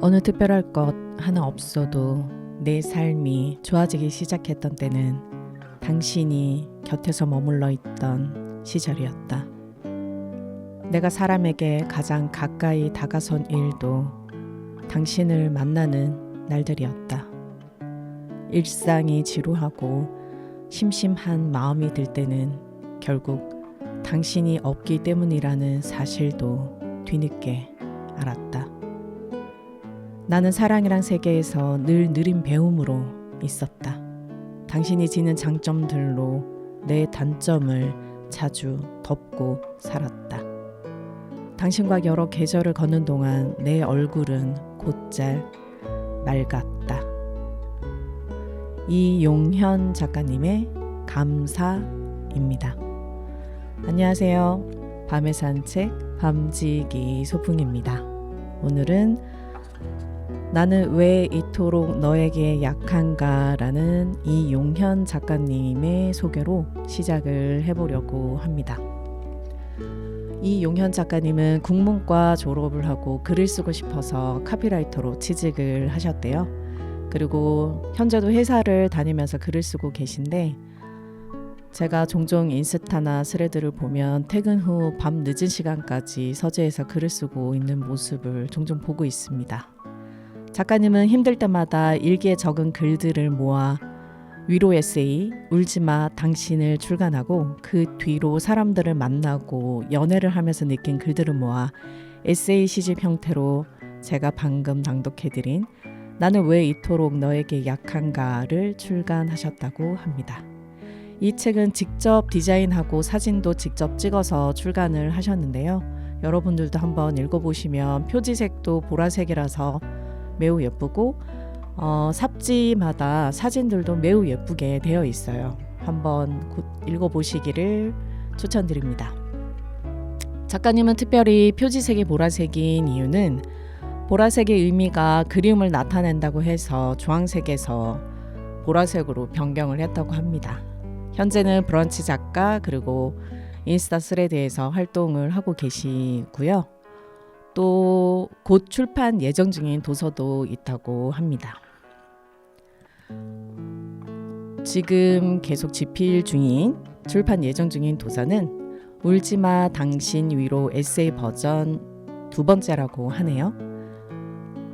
어느 특별할 것 하나 없어도 내 삶이 좋아지기 시작했던 때는 당신이 곁에서 머물러 있던 시절이었다. 내가 사람에게 가장 가까이 다가선 일도 당신을 만나는 날들이었다. 일상이 지루하고 심심한 마음이 들 때는 결국 당신이 없기 때문이라는 사실도 뒤늦게 알았다. 나는 사랑이란 세계에서 늘 느린 배움으로 있었다. 당신이 지닌 장점들로 내 단점을 자주 덮고 살았다. 당신과 여러 계절을 걷는 동안 내 얼굴은 곧잘 맑았다. 이용현 작가님의 감사입니다. 안녕하세요. 밤의 산책 밤지기 소풍입니다. 오늘은 나는 왜 이토록 너에게 약한가 라는 이용현 작가님의 소개로 시작을 해보려고 합니다. 이용현 작가님은 국문과 졸업을 하고 글을 쓰고 싶어서 카피라이터로 취직을 하셨대요. 그리고 현재도 회사를 다니면서 글을 쓰고 계신데 제가 종종 인스타나 스레드를 보면 퇴근 후 밤 늦은 시간까지 서재에서 글을 쓰고 있는 모습을 종종 보고 있습니다. 작가님은 힘들 때마다 일기에 적은 글들을 모아 위로 에세이 울지마 당신을 출간하고 그 뒤로 사람들을 만나고 연애를 하면서 느낀 글들을 모아 에세이 시집 형태로 제가 방금 낭독해드린 나는 왜 이토록 너에게 약한가를 출간하셨다고 합니다. 이 책은 직접 디자인하고 사진도 직접 찍어서 출간을 하셨는데요. 여러분들도 한번 읽어보시면 표지색도 보라색이라서 매우 예쁘고 삽지마다 사진들도 매우 예쁘게 되어 있어요. 한번 곧 읽어보시기를 추천드립니다. 작가님은 특별히 표지색이 보라색인 이유는 보라색의 의미가 그리움을 나타낸다고 해서 주황색에서 보라색으로 변경을 했다고 합니다. 현재는 브런치 작가 그리고 인스타 스레드에서 활동을 하고 계시고요. 또 곧 출판 예정 중인 도서도 있다고 합니다. 지금 계속 집필 중인 출판 예정 중인 도서는 울지마 당신 위로 에세이 버전 2번째라고 하네요.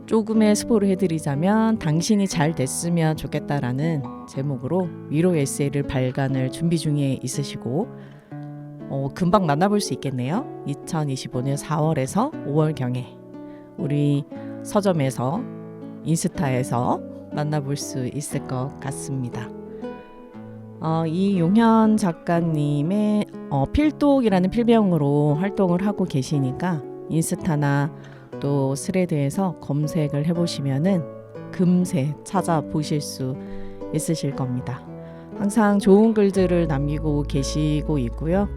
조금의 스포를 해드리자면 당신이 잘 됐으면 좋겠다라는 제목으로 위로 에세이를 발간을 준비 중에 있으시고 금방 만나볼 수 있겠네요. 2025년 4월에서 5월경에 우리 서점에서 인스타에서 만나볼 수 있을 것 같습니다. 이용현 작가님의 필독이라는 필명으로 활동을 하고 계시니까 인스타나 또 스레드에서 검색을 해보시면은 금세 찾아보실 수 있으실 겁니다. 항상 좋은 글들을 남기고 계시고 있고요.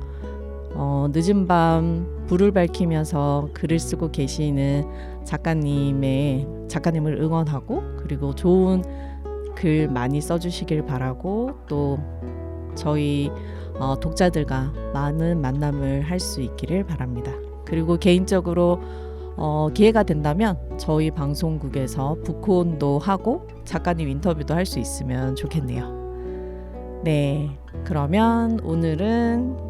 늦은 밤 불을 밝히면서 글을 쓰고 계시는 작가님을 응원하고 그리고 좋은 글 많이 써주시길 바라고 또 저희 독자들과 많은 만남을 할 수 있기를 바랍니다. 그리고 개인적으로 기회가 된다면 저희 방송국에서 북콘도 하고 작가님 인터뷰도 할 수 있으면 좋겠네요. 네, 그러면 오늘은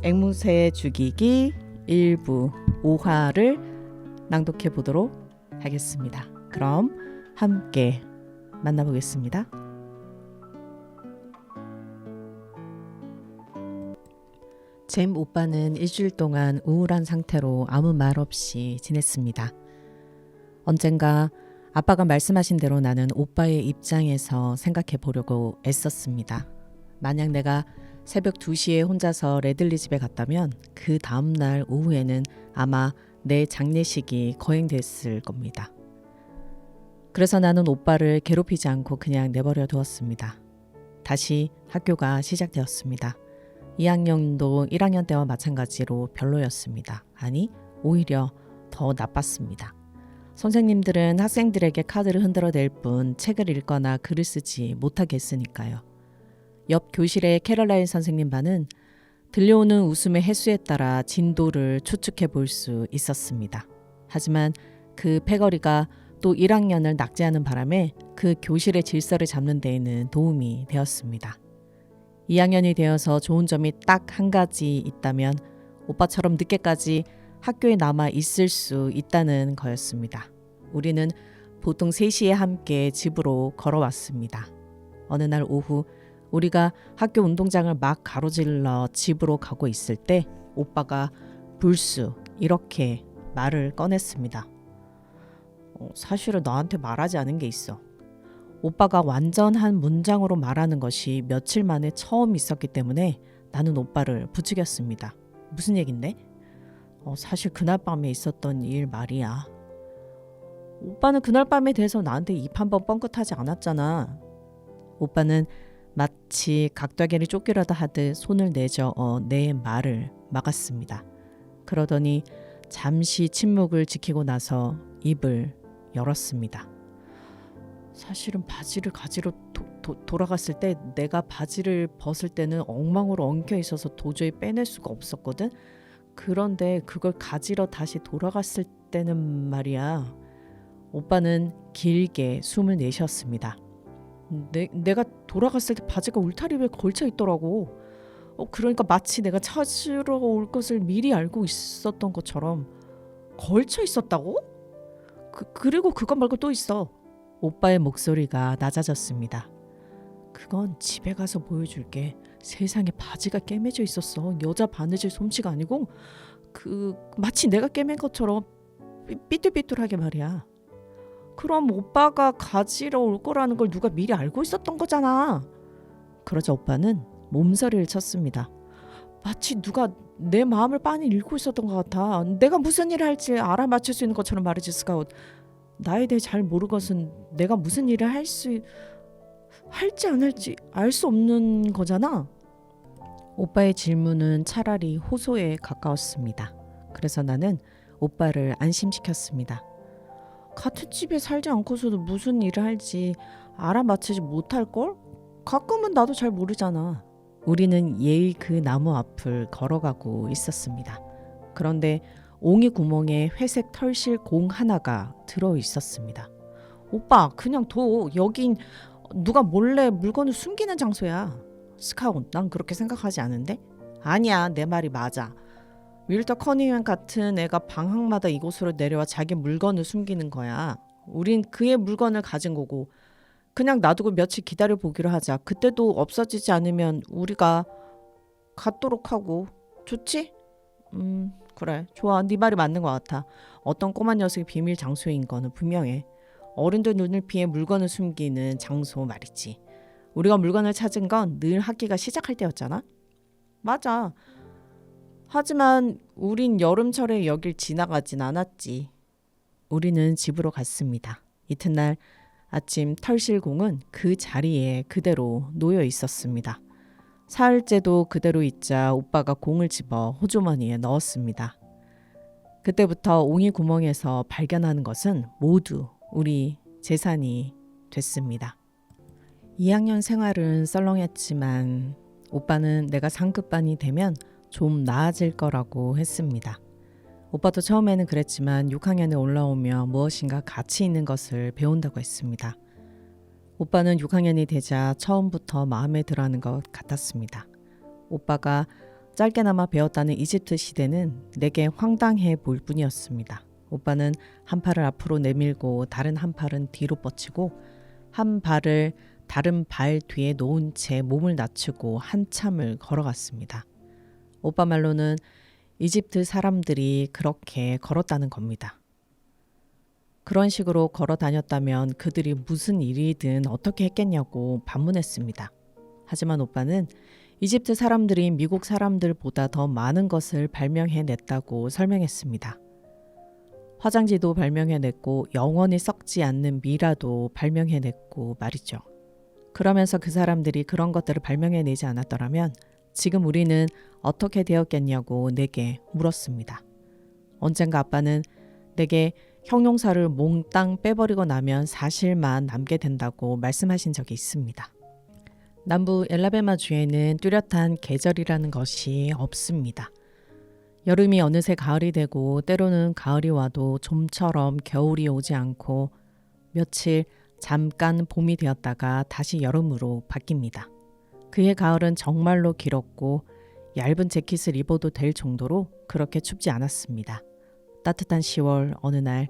앵무새 죽이기 1부 5화를 낭독해 보도록 하겠습니다. 그럼 함께 만나보겠습니다. 잼 오빠는 일주일 동안 우울한 상태로 아무 말 없이 지냈습니다. 언젠가 아빠가 말씀하신 대로 나는 오빠의 입장에서 생각해 보려고 애썼습니다. 만약 내가 새벽 2시에 혼자서 레들리 집에 갔다면 그 다음날 오후에는 아마 내 장례식이 거행됐을 겁니다. 그래서 나는 오빠를 괴롭히지 않고 그냥 내버려 두었습니다. 다시 학교가 시작되었습니다. 2학년도 1학년 때와 마찬가지로 별로였습니다. 아니, 오히려 더 나빴습니다. 선생님들은 학생들에게 카드를 흔들어댈 뿐 책을 읽거나 글을 쓰지 못하게 했으니까요. 옆 교실의 캐럴라인 선생님 반은 들려오는 웃음의 횟수에 따라 진도를 추측해 볼 수 있었습니다. 하지만 그 패거리가 또 1학년을 낙제하는 바람에 그 교실의 질서를 잡는 데에는 도움이 되었습니다. 2학년이 되어서 좋은 점이 딱 한 가지 있다면 오빠처럼 늦게까지 학교에 남아 있을 수 있다는 거였습니다. 우리는 보통 3시에 함께 집으로 걸어왔습니다. 어느 날 오후 우리가 학교 운동장을 막 가로질러 집으로 가고 있을 때 오빠가 불쑥 이렇게 말을 꺼냈습니다. 사실은 너한테 말하지 않은 게 있어. 오빠가 완전한 문장으로 말하는 것이 며칠 만에 처음 있었기 때문에 나는 오빠를 부추겼습니다. 무슨 얘긴데? 사실 그날 밤에 있었던 일 말이야. 오빠는 그날 밤에 대해서 나한테 입 한 번 뻥끗하지 않았잖아. 오빠는 마치 각도기를 쫓기려다 하듯 손을 내저어 내 말을 막았습니다. 그러더니 잠시 침묵을 지키고 나서 입을 열었습니다. 사실은 바지를 가지러 돌아갔을 때 내가 바지를 벗을 때는 엉망으로 엉켜 있어서 도저히 빼낼 수가 없었거든. 그런데 그걸 가지러 다시 돌아갔을 때는 말이야. 오빠는 길게 숨을 내쉬었습니다. 내가 돌아갔을 때 바지가 울타리 위에 걸쳐 있더라고. 그러니까 마치 내가 찾으러 올 것을 미리 알고 있었던 것처럼 걸쳐 있었다고? 그리고 그것 말고 또 있어. 오빠의 목소리가 낮아졌습니다. 그건 집에 가서 보여줄게. 세상에 바지가 꿰매져 있었어. 여자 바느질 솜씨가 아니고 마치 내가 꿰맨 것처럼 삐뚤삐뚤하게 말이야. 그럼 오빠가 가지러 올 거라는 걸 누가 미리 알고 있었던 거잖아. 그러자 오빠는 몸서리를 쳤습니다. 마치 누가 내 마음을 빤히 읽고 있었던 것 같아. 내가 무슨 일을 할지 알아맞힐 수 있는 것처럼 말이지 스카웃. 나에 대해 잘 모르것은 내가 무슨 일을 할지 안 할지 알 수 없는 거잖아. 오빠의 질문은 차라리 호소에 가까웠습니다. 그래서 나는 오빠를 안심시켰습니다. 같은 집에 살지 않고서도 무슨 일을 할지 알아맞히지 못할걸? 가끔은 나도 잘 모르잖아. 우리는 예의 그 나무 앞을 걸어가고 있었습니다. 그런데 옹이 구멍에 회색 털실 공 하나가 들어있었습니다. 오빠 그냥 둬. 여긴 누가 몰래 물건을 숨기는 장소야. 스카웃, 난 그렇게 생각하지 않은데? 아니야, 내 말이 맞아. 윌터 커닝햄 같은 애가 방학마다 이곳으로 내려와 자기 물건을 숨기는 거야. 우린 그의 물건을 가진 거고 그냥 놔두고 며칠 기다려 보기로 하자. 그때도 없어지지 않으면 우리가 갖도록 하고. 좋지? 그래, 좋아. 네 말이 맞는 것 같아. 어떤 꼬마 녀석이 비밀 장소인 거는 분명해. 어른들 눈을 피해 물건을 숨기는 장소 말이지. 우리가 물건을 찾은 건 늘 학기가 시작할 때였잖아. 맞아. 하지만 우린 여름철에 여길 지나가진 않았지. 우리는 집으로 갔습니다. 이튿날 아침 털실공은 그 자리에 그대로 놓여 있었습니다. 사흘째도 그대로 있자 오빠가 공을 집어 호주머니에 넣었습니다. 그때부터 옹이 구멍에서 발견하는 것은 모두 우리 재산이 됐습니다. 2학년 생활은 썰렁했지만 오빠는 내가 상급반이 되면 좀 나아질 거라고 했습니다. 오빠도 처음에는 그랬지만 6학년에 올라오며 무엇인가 가치 있는 것을 배운다고 했습니다. 오빠는 6학년이 되자 처음부터 마음에 들어하는 것 같았습니다. 오빠가 짧게나마 배웠다는 이집트 시대는 내게 황당해 보일 뿐이었습니다. 오빠는 한 팔을 앞으로 내밀고 다른 한 팔은 뒤로 뻗치고 한 발을 다른 발 뒤에 놓은 채 몸을 낮추고 한참을 걸어갔습니다. 오빠 말로는 이집트 사람들이 그렇게 걸었다는 겁니다. 그런 식으로 걸어 다녔다면 그들이 무슨 일이든 어떻게 했겠냐고 반문했습니다. 하지만 오빠는 이집트 사람들이 미국 사람들보다 더 많은 것을 발명해냈다고 설명했습니다. 화장지도 발명해냈고 영원히 썩지 않는 미라도 발명해냈고 말이죠. 그러면서 그 사람들이 그런 것들을 발명해내지 않았더라면 지금 우리는 어떻게 되었겠냐고 내게 물었습니다. 언젠가 아빠는 내게 형용사를 몽땅 빼버리고 나면 사실만 남게 된다고 말씀하신 적이 있습니다. 남부 엘라베마주에는 뚜렷한 계절이라는 것이 없습니다. 여름이 어느새 가을이 되고 때로는 가을이 와도 좀처럼 겨울이 오지 않고 며칠 잠깐 봄이 되었다가 다시 여름으로 바뀝니다. 그해 가을은 정말로 길었고 얇은 재킷을 입어도 될 정도로 그렇게 춥지 않았습니다. 따뜻한 10월 어느 날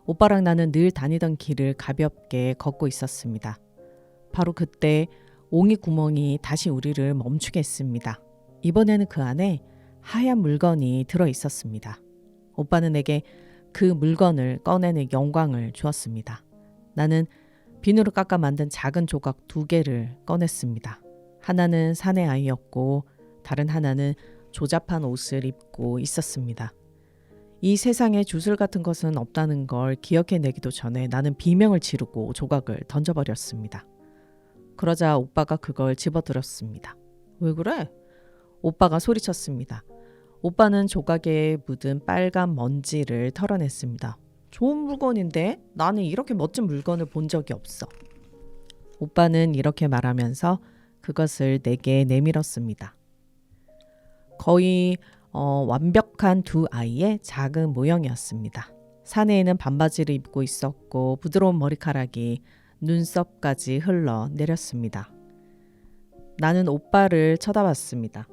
오빠랑 나는 늘 다니던 길을 가볍게 걷고 있었습니다. 바로 그때 옹이 구멍이 다시 우리를 멈추게 했습니다. 이번에는 그 안에 하얀 물건이 들어 있었습니다. 오빠는 내게 그 물건을 꺼내는 영광을 주었습니다. 나는 비누로 깎아 만든 작은 조각 2개를 꺼냈습니다. 하나는 사내 아이였고 다른 하나는 조잡한 옷을 입고 있었습니다. 이 세상에 주술 같은 것은 없다는 걸 기억해내기도 전에 나는 비명을 지르고 조각을 던져버렸습니다. 그러자 오빠가 그걸 집어들었습니다. 왜 그래? 오빠가 소리쳤습니다. 오빠는 조각에 묻은 빨간 먼지를 털어냈습니다. 좋은 물건인데 나는 이렇게 멋진 물건을 본 적이 없어. 오빠는 이렇게 말하면서 그것을 내게 내밀었습니다. 거의 완벽한 2아이의 작은 모형이었습니다. 사내에는 반바지를 입고 있었고 부드러운 머리카락이 눈썹까지 흘러내렸습니다. 나는 오빠를 쳐다봤습니다.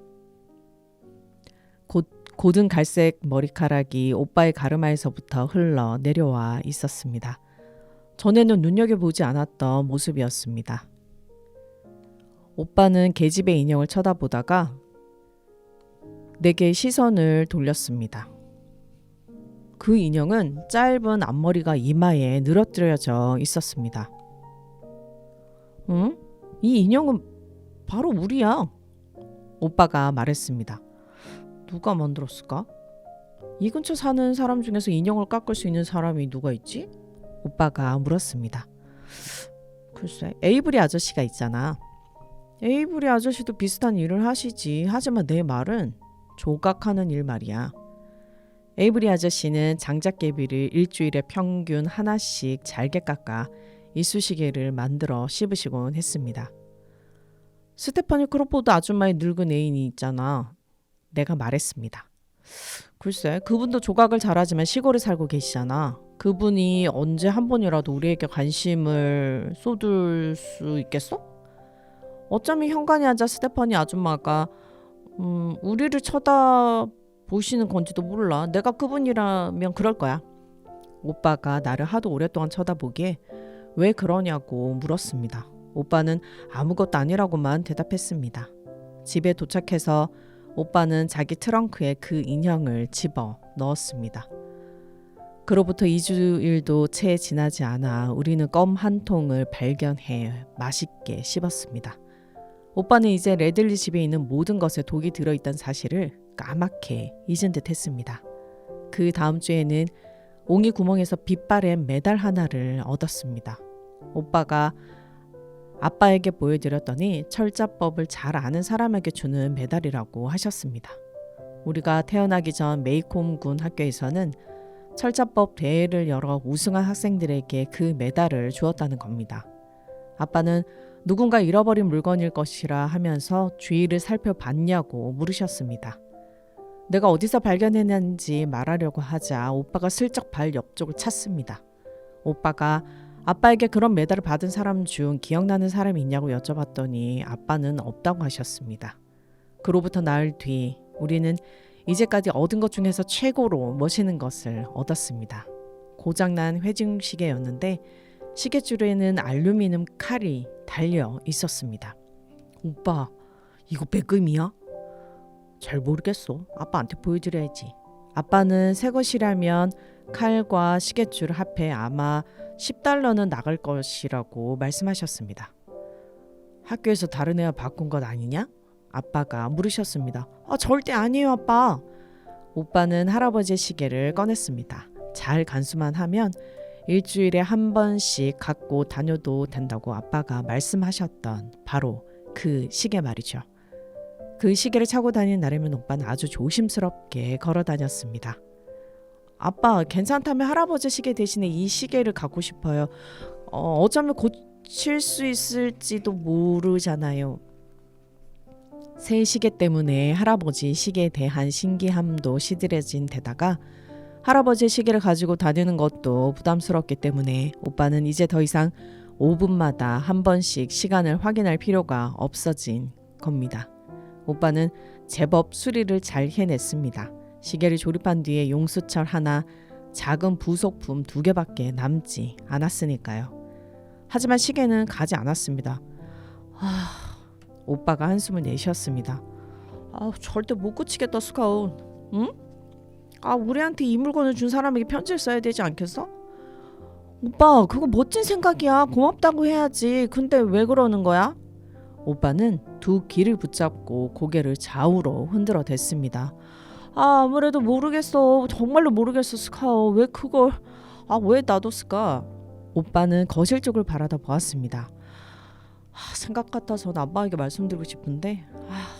고든 갈색 머리카락이 오빠의 가르마에서부터 흘러내려와 있었습니다. 전에는 눈여겨보지 않았던 모습이었습니다. 오빠는 계집의 인형을 쳐다보다가 내게 시선을 돌렸습니다. 그 인형은 짧은 앞머리가 이마에 늘어뜨려져 있었습니다. 응? 이 인형은 바로 우리야. 오빠가 말했습니다. 누가 만들었을까? 이 근처 사는 사람 중에서 인형을 깎을 수 있는 사람이 누가 있지? 오빠가 물었습니다. 글쎄, 에이브리 아저씨가 있잖아. 에이브리 아저씨도 비슷한 일을 하시지. 하지만 내 말은 조각하는 일 말이야. 에이브리 아저씨는 장작개비를 일주일에 평균 하나씩 잘게 깎아 이쑤시개를 만들어 씹으시곤 했습니다. 스테파니 크로포드 아줌마의 늙은 애인이 있잖아. 내가 말했습니다. 글쎄, 그분도 조각을 잘하지만 시골에 살고 계시잖아. 그분이 언제 한 번이라도 우리에게 관심을 쏟을 수 있겠어? 어쩌면 현관에 앉아 스테파니 아줌마가 우리를 쳐다보시는 건지도 몰라. 내가 그분이라면 그럴 거야. 오빠가 나를 하도 오랫동안 쳐다보기에 왜 그러냐고 물었습니다. 오빠는 아무것도 아니라고만 대답했습니다. 집에 도착해서 오빠는 자기 트렁크에 그 인형을 집어 넣었습니다. 그로부터 2주일도 채 지나지 않아 우리는 껌 한 통을 발견해 맛있게 씹었습니다. 오빠는 이제 레들리 집에 있는 모든 것에 독이 들어있다는 사실을 까맣게 잊은 듯 했습니다. 그 다음 주에는 옹이 구멍에서 빛바랜 메달 하나를 얻었습니다. 오빠가 아빠에게 보여드렸더니 철자법을 잘 아는 사람에게 주는 메달이라고 하셨습니다. 우리가 태어나기 전 메이콤군 학교에서는 철자법 대회를 열어 우승한 학생들에게 그 메달을 주었다는 겁니다. 아빠는 누군가 잃어버린 물건일 것이라 하면서 주위를 살펴봤냐고 물으셨습니다. 내가 어디서 발견했는지 말하려고 하자 오빠가 슬쩍 발 옆쪽을 찼습니다. 오빠가 아빠에게 그런 메달을 받은 사람 중 기억나는 사람이 있냐고 여쭤봤더니 아빠는 없다고 하셨습니다. 그로부터 나흘 뒤 우리는 이제까지 얻은 것 중에서 최고로 멋있는 것을 얻었습니다. 고장난 회중시계였는데 시계줄에는 알루미늄 칼이 달려 있었습니다. 오빠, 이거 백금이야? 잘 모르겠어. 아빠한테 보여드려야지. 아빠는 새 것이라면 칼과 시계줄 합해 아마 $10는 나갈 것이라고 말씀하셨습니다. 학교에서 다른 애와 바꾼 것 아니냐? 아빠가 물으셨습니다. 절대 아니에요, 아빠. 오빠는 할아버지의 시계를 꺼냈습니다. 잘 간수만 하면 일주일에 한 번씩 갖고 다녀도 된다고 아빠가 말씀하셨던 바로 그 시계 말이죠. 그 시계를 차고 다니는 날이면 오빠는 아주 조심스럽게 걸어 다녔습니다. 아빠, 괜찮다면 할아버지 시계 대신에 이 시계를 갖고 싶어요. 어쩌면 고칠 수 있을지도 모르잖아요. 새 시계 때문에 할아버지 시계에 대한 신기함도 시들해진 데다가 할아버지의 시계를 가지고 다니는 것도 부담스럽기 때문에 오빠는 이제 더 이상 5분마다 한 번씩 시간을 확인할 필요가 없어진 겁니다. 오빠는 제법 수리를 잘 해냈습니다. 시계를 조립한 뒤에 용수철 하나, 작은 부속품 2개밖에 남지 않았으니까요. 하지만 시계는 가지 않았습니다. 오빠가 한숨을 내쉬었습니다. 절대 못 고치겠다, 스카웃. 응? 우리한테 이 물건을 준 사람에게 편지를 써야 되지 않겠어? 오빠, 그거 멋진 생각이야. 고맙다고 해야지. 근데 왜 그러는 거야? 오빠는 두 귀를 붙잡고 고개를 좌우로 흔들어 댔습니다. 아무래도 모르겠어. 정말로 모르겠어, 스카웃. 왜 그걸... 왜 놔뒀을까? 오빠는 거실 쪽을 바라다 보았습니다. 생각 같아서 아빠에게 말씀드리고 싶은데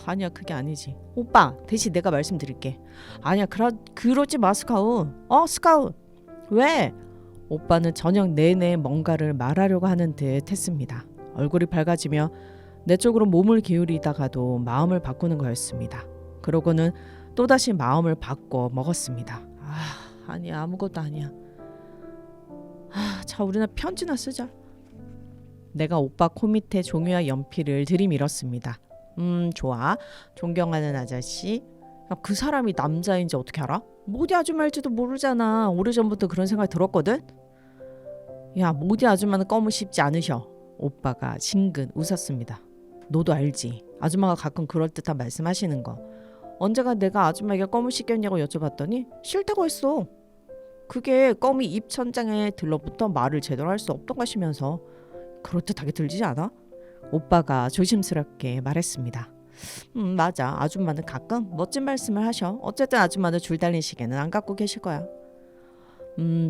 아니야, 그게 아니지. 오빠, 대신 내가 말씀드릴게. 아니야, 그러지 마, 스카웃. 스카웃. 왜? 오빠는 저녁 내내 뭔가를 말하려고 하는 듯 했습니다. 얼굴이 밝아지며 내 쪽으로 몸을 기울이다가도 마음을 바꾸는 거였습니다. 그러고는 또다시 마음을 바꿔 먹었습니다. 아니야, 아무것도 아니야. 자, 우리나 편지나 쓰자. 내가 오빠 코 밑에 종이와 연필을 들이밀었습니다. 좋아. 존경하는 아저씨. 야, 그 사람이 남자인지 어떻게 알아? 모디 아줌마일지도 모르잖아. 오래전부터 그런 생각이 들었거든. 야, 모디 아줌마는 껌을 씹지 않으셔. 오빠가 징긋 웃었습니다. 너도 알지. 아줌마가 가끔 그럴듯한 말씀하시는 거. 언제가 내가 아줌마에게 껌을 씹겠냐고 여쭤봤더니 싫다고 했어. 그게 껌이 입 천장에 들러붙어 말을 제대로 할 수 없다고 하시면서. 그럴듯하게 들리지 않아? 오빠가 조심스럽게 말했습니다. 맞아. 아줌마는 가끔 멋진 말씀을 하셔. 어쨌든 아줌마는 줄 달린 시계는 안 갖고 계실 거야.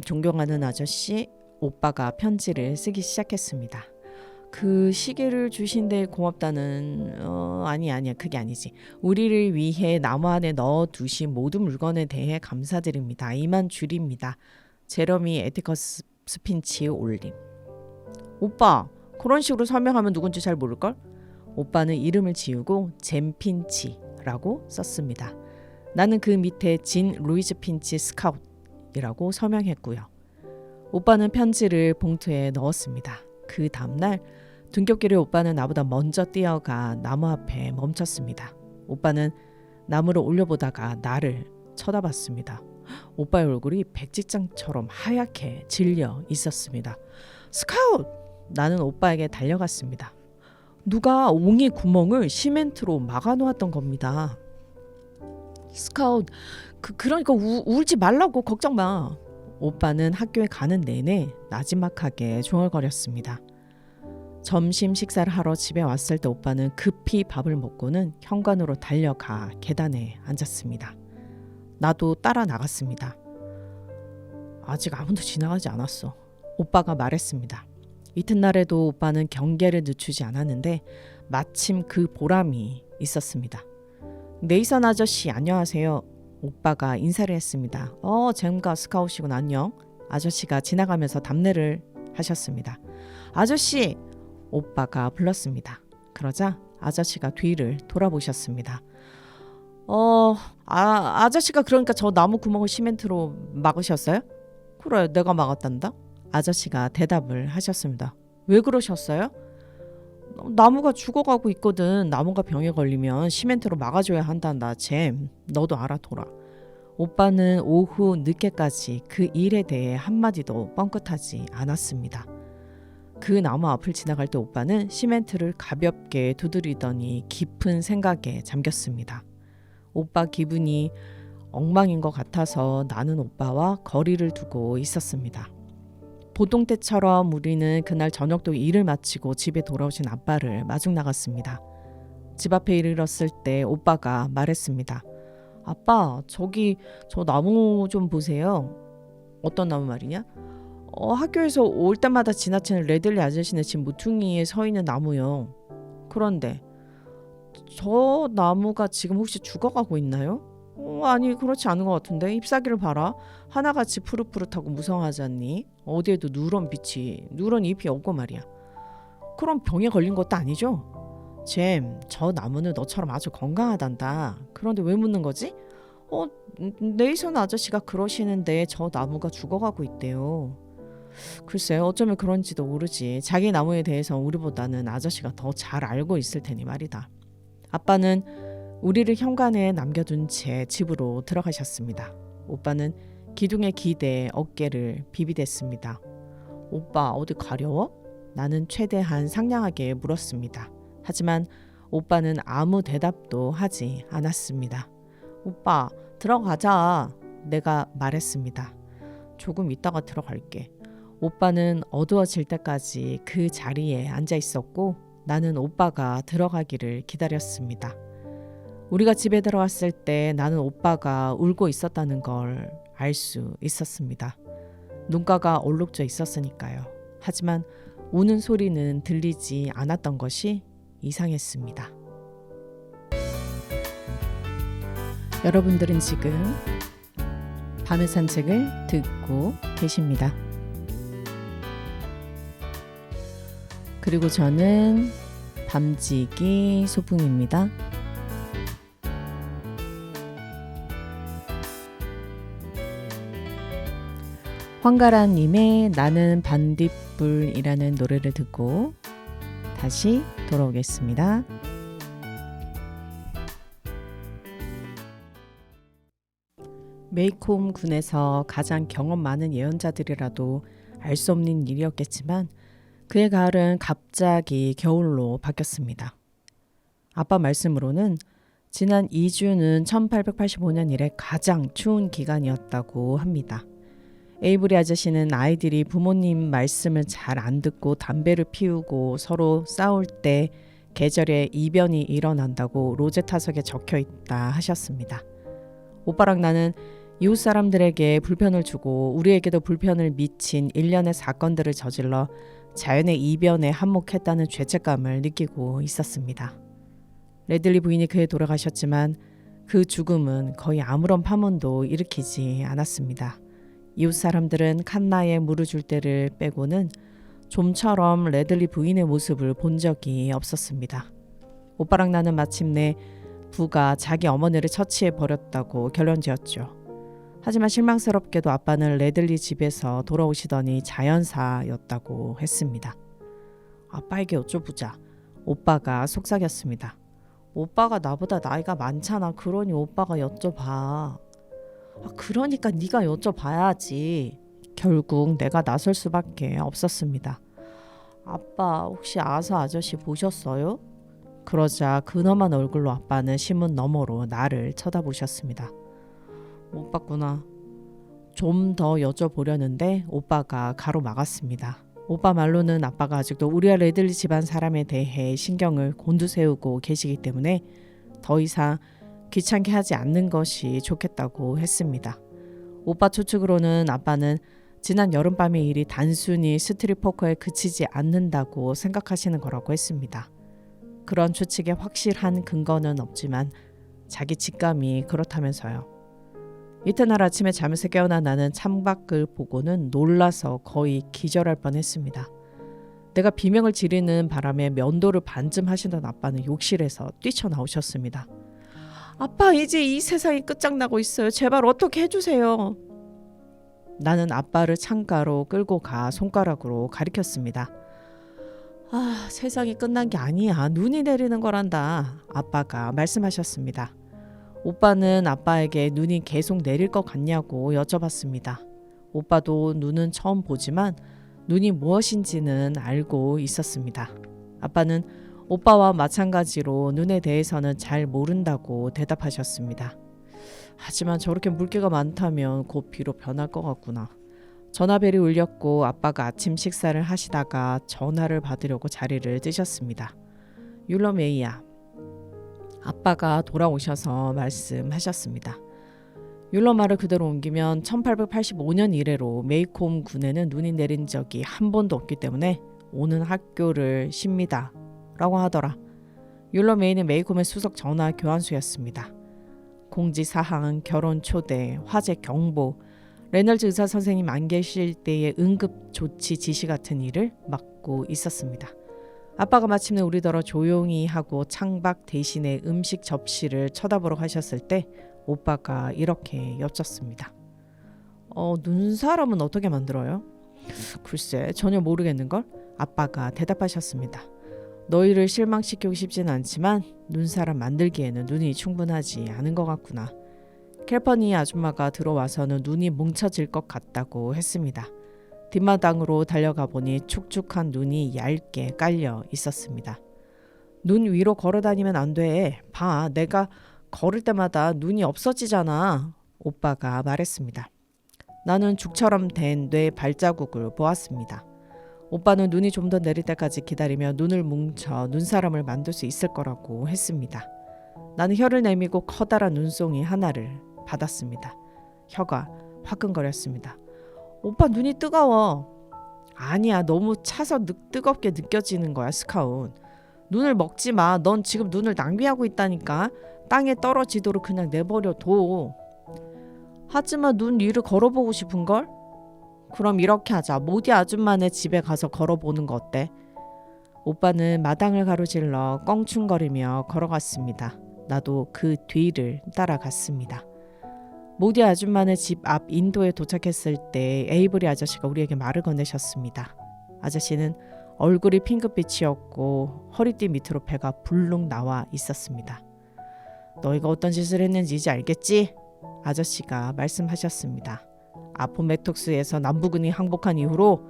존경하는 아저씨. 오빠가 편지를 쓰기 시작했습니다. 그 시계를 주신 데 고맙다는... 아니야, 그게 아니지. 우리를 위해 나무 안에 넣어두신 모든 물건에 대해 감사드립니다. 이만 줄입니다. 제러미 에티커스 스핀치 올림. 오빠, 그런 식으로 설명하면 누군지 잘 모를걸? 오빠는 이름을 지우고 잼 핀치라고 썼습니다. 나는 그 밑에 진 루이즈 핀치 스카웃이라고 서명했고요. 오빠는 편지를 봉투에 넣었습니다. 그 다음날 등굣길에 오빠는 나보다 먼저 뛰어가 나무 앞에 멈췄습니다. 오빠는 나무를 올려보다가 나를 쳐다봤습니다. 오빠의 얼굴이 백지장처럼 하얗게 질려 있었습니다. 스카웃! 나는 오빠에게 달려갔습니다. 누가 옹이 구멍을 시멘트로 막아놓았던 겁니다. 스카웃, 그러니까 울지 말라고. 걱정 마. 오빠는 학교에 가는 내내 나지막하게 중얼거렸습니다. 점심 식사를 하러 집에 왔을 때 오빠는 급히 밥을 먹고는 현관으로 달려가 계단에 앉았습니다. 나도 따라 나갔습니다. 아직 아무도 지나가지 않았어. 오빠가 말했습니다. 이튿날에도 오빠는 경계를 늦추지 않았는데 마침 그 보람이 있었습니다. 네이선 아저씨 안녕하세요. 오빠가 인사를 했습니다. 잼과 스카웃이군. 안녕. 아저씨가 지나가면서 답례를 하셨습니다. 아저씨! 오빠가 불렀습니다. 그러자 아저씨가 뒤를 돌아보셨습니다. 아저씨가 그러니까 저 나무 구멍을 시멘트로 막으셨어요? 그래, 내가 막았단다. 아저씨가 대답을 하셨습니다. 왜 그러셨어요? 나무가 죽어가고 있거든. 나무가 병에 걸리면 시멘트로 막아줘야 한단다. 잼, 너도 알아둬라. 오빠는 오후 늦게까지 그 일에 대해 한마디도 뻥끗하지 않았습니다. 그 나무 앞을 지나갈 때 오빠는 시멘트를 가볍게 두드리더니 깊은 생각에 잠겼습니다. 오빠 기분이 엉망인 것 같아서 나는 오빠와 거리를 두고 있었습니다. 보통 때처럼 우리는 그날 저녁도 일을 마치고 집에 돌아오신 아빠를 마중 나갔습니다. 집 앞에 이르렀을 때 오빠가 말했습니다. 아빠, 저기 저 나무 좀 보세요. 어떤 나무 말이냐? 학교에서 올 때마다 지나치는 레들리 아저씨네 집 모퉁이에 서 있는 나무요. 그런데 저 나무가 지금 혹시 죽어가고 있나요? 아니, 그렇지 않은 것 같은데. 잎사귀를 봐라. 하나같이 푸릇푸릇하고 무성하지 않니? 어디에도 누런 잎이 없고 말이야. 그럼 병에 걸린 것도 아니죠? 잼, 저 나무는 너처럼 아주 건강하단다. 그런데 왜 묻는 거지? 어, 네이선 아저씨가 그러시는데 저 나무가 죽어가고 있대요. 글쎄 어쩌면 그런지도 모르지. 자기 나무에 대해서 우리보다는 아저씨가 더 잘 알고 있을 테니 말이다. 아빠는 우리를 현관에 남겨둔 채 집으로 들어가셨습니다. 오빠는 기둥에 기대 어깨를 비비댔습니다. 오빠 어디 가려워? 나는 최대한 상냥하게 물었습니다. 하지만 오빠는 아무 대답도 하지 않았습니다. 오빠 들어가자. 내가 말했습니다. 조금 있다가 들어갈게. 오빠는 어두워질 때까지 그 자리에 앉아 있었고 나는 오빠가 들어가기를 기다렸습니다. 우리가 집에 들어왔을 때 나는 오빠가 울고 있었다는 걸 알 수 있었습니다. 눈가가 얼룩져 있었으니까요. 하지만 우는 소리는 들리지 않았던 것이 이상했습니다. 여러분들은 지금 밤의 산책을 듣고 계십니다. 그리고 저는 밤지기 소풍입니다. 황가라님의 나는 반딧불이라는 노래를 듣고 다시 돌아오겠습니다. 메이콤 군에서 가장 경험 많은 예언자들이라도 알 수 없는 일이었겠지만 그의 가을은 갑자기 겨울로 바뀌었습니다. 아빠 말씀으로는 지난 2주는 1885년 이래 가장 추운 기간이었다고 합니다. 에이브리 아저씨는 아이들이 부모님 말씀을 잘 안 듣고 담배를 피우고 서로 싸울 때 계절의 이변이 일어난다고 로제타석에 적혀 있다 하셨습니다. 오빠랑 나는 이웃 사람들에게 불편을 주고 우리에게도 불편을 미친 일련의 사건들을 저질러 자연의 이변에 한몫했다는 죄책감을 느끼고 있었습니다. 레들리 부인이 그해 돌아가셨지만 그 죽음은 거의 아무런 파문도 일으키지 않았습니다. 이웃 사람들은 칸나에 물을 줄 때를 빼고는 좀처럼 레들리 부인의 모습을 본 적이 없었습니다. 오빠랑 나는 마침내 부가 자기 어머니를 처치해 버렸다고 결론지었죠. 하지만 실망스럽게도 아빠는 레들리 집에서 돌아오시더니 자연사였다고 했습니다. 아빠에게 여쭤보자. 오빠가 속삭였습니다. 오빠가 나보다 나이가 많잖아. 그러니 오빠가 여쭤봐. 그러니까 네가 여쭤봐야지. 결국 내가 나설 수밖에 없었습니다. 아빠 혹시 아사 아저씨 보셨어요? 그러자 근엄한 얼굴로 아빠는 신문 너머로 나를 쳐다보셨습니다. 못 봤구나. 좀 더 여쭤보려는데 오빠가 가로막았습니다. 오빠 말로는 아빠가 아직도 우리와 레들리 집안 사람에 대해 신경을 곤두세우고 계시기 때문에 더 이상 귀찮게 하지 않는 것이 좋겠다고 했습니다. 오빠 추측으로는 아빠는 지난 여름밤의 일이 단순히 스트릿 포커에 그치지 않는다고 생각하시는 거라고 했습니다. 그런 추측에 확실한 근거는 없지만 자기 직감이 그렇다면서요. 이튿날 아침에 잠에서 깨어난 나는 창밖을 보고는 놀라서 거의 기절할 뻔했습니다. 내가 비명을 지르는 바람에 면도를 반쯤 하시던 아빠는 욕실에서 뛰쳐나오셨습니다. 아빠 이제 이 세상이 끝장나고 있어요. 제발 어떻게 해주세요. 나는 아빠를 창가로 끌고 가 손가락으로 가리켰습니다. 세상이 끝난 게 아니야. 눈이 내리는 거란다. 아빠가 말씀하셨습니다. 오빠는 아빠에게 눈이 계속 내릴 것 같냐고 여쭤봤습니다. 오빠도 눈은 처음 보지만 눈이 무엇인지는 알고 있었습니다. 아빠는 오빠와 마찬가지로 눈에 대해서는 잘 모른다고 대답하셨습니다. 하지만 저렇게 물기가 많다면 곧 비로 변할 것 같구나. 전화벨이 울렸고 아빠가 아침 식사를 하시다가 전화를 받으려고 자리를 뜨셨습니다. 율러메이야. 아빠가 돌아오셔서 말씀하셨습니다. 율러 말을 그대로 옮기면 1885년 이래로 메이콤 군에는 눈이 내린 적이 한 번도 없기 때문에 오는 학교를 쉽니다. 라고 하더라. 율러 메이는 메이콤의 수석 전화 교환수였습니다. 공지사항, 결혼 초대, 화재 경보, 레널즈 의사 선생님 안 계실 때의 응급조치 지시 같은 일을 맡고 있었습니다. 아빠가 마침내 우리더러 조용히 하고 창밖 대신에 음식 접시를 쳐다보러 가셨을 때 오빠가 이렇게 여쭙습니다. 눈사람은 어떻게 만들어요? 글쎄, 전혀 모르겠는걸? 아빠가 대답하셨습니다. 너희를 실망시키고 싶진 않지만 눈사람 만들기에는 눈이 충분하지 않은 것 같구나. 캘퍼니 아줌마가 들어와서는 눈이 뭉쳐질 것 같다고 했습니다. 뒷마당으로 달려가 보니 축축한 눈이 얇게 깔려 있었습니다. 눈 위로 걸어 다니면 안 돼. 봐, 내가 걸을 때마다 눈이 없어지잖아. 오빠가 말했습니다. 나는 죽처럼 된 뇌 발자국을 보았습니다. 오빠는 눈이 좀 더 내릴 때까지 기다리며 눈을 뭉쳐 눈사람을 만들 수 있을 거라고 했습니다. 나는 혀를 내밀고 커다란 눈송이 하나를 받았습니다. 혀가 화끈거렸습니다. 오빠 눈이 뜨거워. 아니야, 너무 차서 뜨겁게 느껴지는 거야, 스카운. 눈을 먹지 마. 넌 지금 눈을 낭비하고 있다니까. 땅에 떨어지도록 그냥 내버려둬. 하지만 눈 위를 걸어보고 싶은걸? 그럼 이렇게 하자. 모디 아줌마네 집에 가서 걸어보는 거 어때? 오빠는 마당을 가로질러 껑충거리며 걸어갔습니다. 나도 그 뒤를 따라갔습니다. 모디 아줌마네 집 앞 인도에 도착했을 때 에이브리 아저씨가 우리에게 말을 건네셨습니다. 아저씨는 얼굴이 핑크빛이었고 허리띠 밑으로 배가 불룩 나와 있었습니다. 너희가 어떤 짓을 했는지 이제 알겠지? 아저씨가 말씀하셨습니다. 아포메톡스에서 남부군이 항복한 이후로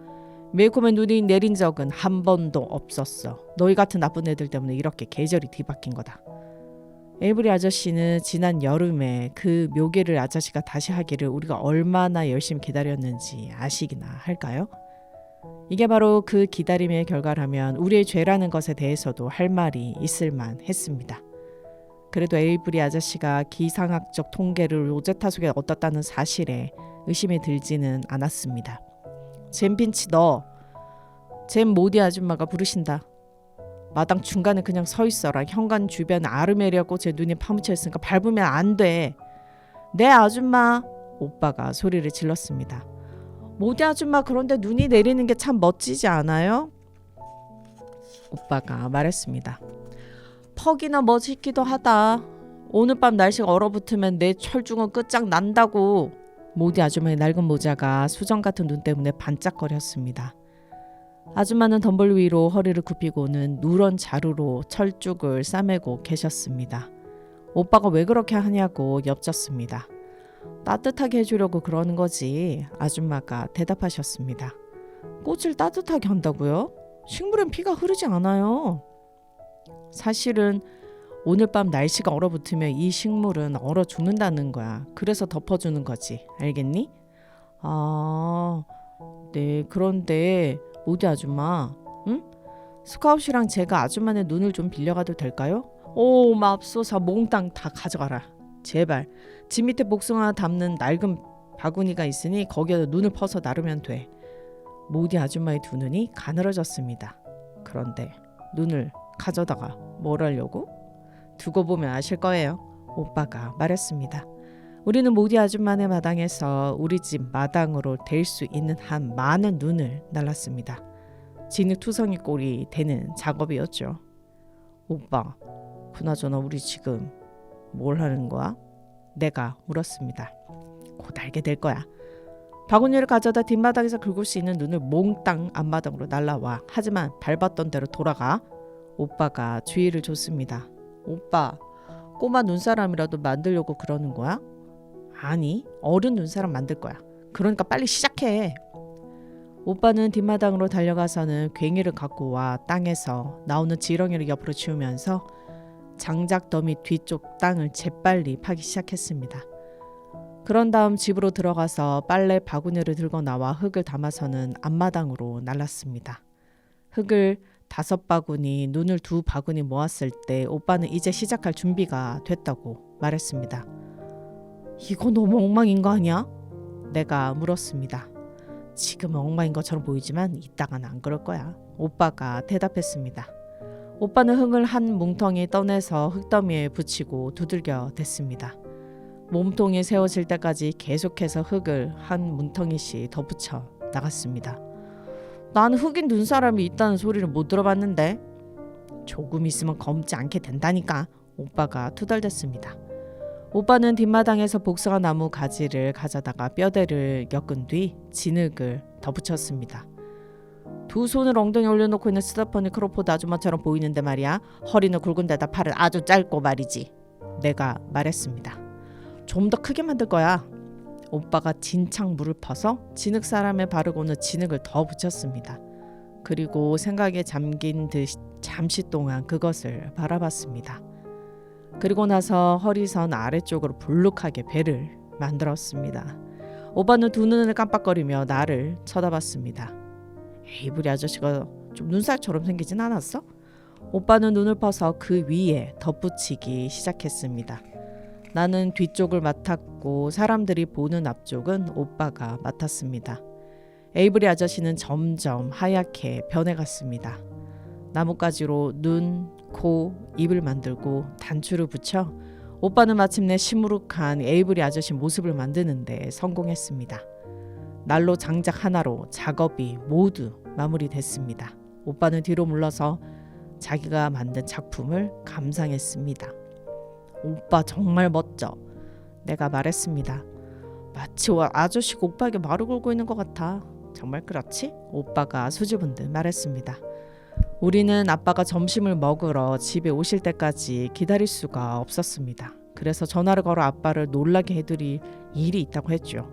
메이콤의 눈이 내린 적은 한 번도 없었어. 너희 같은 나쁜 애들 때문에 이렇게 계절이 뒤바뀐 거다. 에이브리 아저씨는 지난 여름에 그 묘기를 아저씨가 다시 하기를 우리가 얼마나 열심히 기다렸는지 아시기나 할까요? 이게 바로 그 기다림의 결과라면 우리의 죄라는 것에 대해서도 할 말이 있을만 했습니다. 그래도 에이브리 아저씨가 기상학적 통계를 로제타 속에 얻었다는 사실에 의심이 들지는 않았습니다. 잼 핀치 잼 모디 아줌마가 부르신다. 마당 중간에 그냥 서 있어라. 현관 주변 아르메리아 꽃에 눈이 파묻혀 있으니까 밟으면 안 돼. 네 아줌마. 오빠가 소리를 질렀습니다. 모디 아줌마, 그런데 눈이 내리는 게 참 멋지지 않아요? 오빠가 말했습니다. 퍽이나 멋있기도 하다. 오늘 밤 날씨가 얼어붙으면 내 철중은 끝장난다고. 모디 아줌마의 낡은 모자가 수정 같은 눈 때문에 반짝거렸습니다. 아줌마는 덤벌 위로 허리를 굽히고는 누런 자루로 철쭉을 싸매고 계셨습니다. 오빠가 왜 그렇게 하냐고 엽졌습니다. 따뜻하게 해주려고 그러는 거지. 아줌마가 대답하셨습니다. 꽃을 따뜻하게 한다고요? 식물엔 피가 흐르지 않아요. 사실은 오늘 밤 날씨가 얼어붙으면 이 식물은 얼어 죽는다는 거야. 그래서 덮어주는 거지. 알겠니? 네. 그런데 모디 아줌마, 응? 스카웃이랑 제가 아줌마네 눈을 좀 빌려가도 될까요? 오, 맙소사. 몽땅 다 가져가라. 제발. 집 밑에 복숭아 담는 낡은 바구니가 있으니 거기에다 눈을 퍼서 나르면 돼. 모디 아줌마의 두 눈이 가늘어졌습니다. 그런데 눈을 가져다가 뭘 하려고? 두고 보면 아실 거예요. 오빠가 말했습니다. 우리는 모디 아줌마네 마당에서 우리 집 마당으로 될 수 있는 한 많은 눈을 날랐습니다. 진흙투성이 꼴이 되는 작업이었죠. 오빠, 그나저나 우리 지금 뭘 하는 거야? 내가 물었습니다. 곧 알게 될 거야. 바구니를 가져다 뒷마당에서 긁을 수 있는 눈을 몽땅 앞마당으로 날라와. 하지만 밟았던 대로 돌아가. 오빠가 주의를 줬습니다. 오빠, 꼬마 눈사람이라도 만들려고 그러는 거야? 아니, 어른 눈사람 만들 거야. 그러니까 빨리 시작해. 오빠는 뒷마당으로 달려가서는 괭이를 갖고 와 땅에서 나오는 지렁이를 옆으로 치우면서 장작 더미 뒤쪽 땅을 재빨리 파기 시작했습니다. 그런 다음 집으로 들어가서 빨래 바구니를 들고 나와 흙을 담아서는 앞마당으로 날랐습니다. 흙을 5바구니, 눈을 2바구니 모았을 때 오빠는 이제 시작할 준비가 됐다고 말했습니다. 이거 너무 엉망인 거 아니야? 내가 물었습니다. 지금은 엉망인 것처럼 보이지만 이따가는 안 그럴 거야. 오빠가 대답했습니다. 오빠는 흙을 한 뭉텅이 떠내서 흙더미에 붙이고 두들겨 댔습니다. 몸통이 세워질 때까지 계속해서 흙을 한 뭉텅이씩 더 붙여 나갔습니다. 난 흑인 눈사람이 있다는 소리를 못 들어봤는데. 조금 있으면 검지 않게 된다니까. 오빠가 투덜댔습니다. 오빠는 뒷마당에서 복숭아 나무 가지를 가져다가 뼈대를 엮은 뒤 진흙을 덧붙였습니다. 두 손을 엉덩이 올려놓고 있는 스테파니 크로포드 아줌마처럼 보이는데 말이야. 허리는 굵은 데다 팔은 아주 짧고 말이지. 내가 말했습니다. 좀 더 크게 만들 거야. 오빠가 진창 물을 퍼서 진흙사람에 바르고는 진흙을 더 붙였습니다. 그리고 생각에 잠긴 듯 잠시 동안 그것을 바라봤습니다. 그리고 나서 허리선 아래쪽으로 불룩하게 배를 만들었습니다. 오빠는 두 눈을 깜빡거리며 나를 쳐다봤습니다. 에이브리 아저씨가 좀 눈살처럼 생기진 않았어? 오빠는 눈을 퍼서 그 위에 덧붙이기 시작했습니다. 나는 뒤쪽을 맡았고 사람들이 보는 앞쪽은 오빠가 맡았습니다. 에이브리 아저씨는 점점 하얗게 변해갔습니다. 나뭇가지로 눈, 코, 입을 만들고 단추를 붙여 오빠는 마침내 시무룩한 에이브리 아저씨 모습을 만드는데 성공했습니다. 난로 장작 하나로 작업이 모두 마무리됐습니다. 오빠는 뒤로 물러서 자기가 만든 작품을 감상했습니다. 오빠 정말 멋져. 내가 말했습니다. 마치 아저씨가 오빠에게 말을 걸고 있는 것 같아. 정말 그렇지? 오빠가 수줍은 듯 말했습니다. 우리는 아빠가 점심을 먹으러 집에 오실 때까지 기다릴 수가 없었습니다. 그래서 전화를 걸어 아빠를 놀라게 해드릴 일이 있다고 했죠.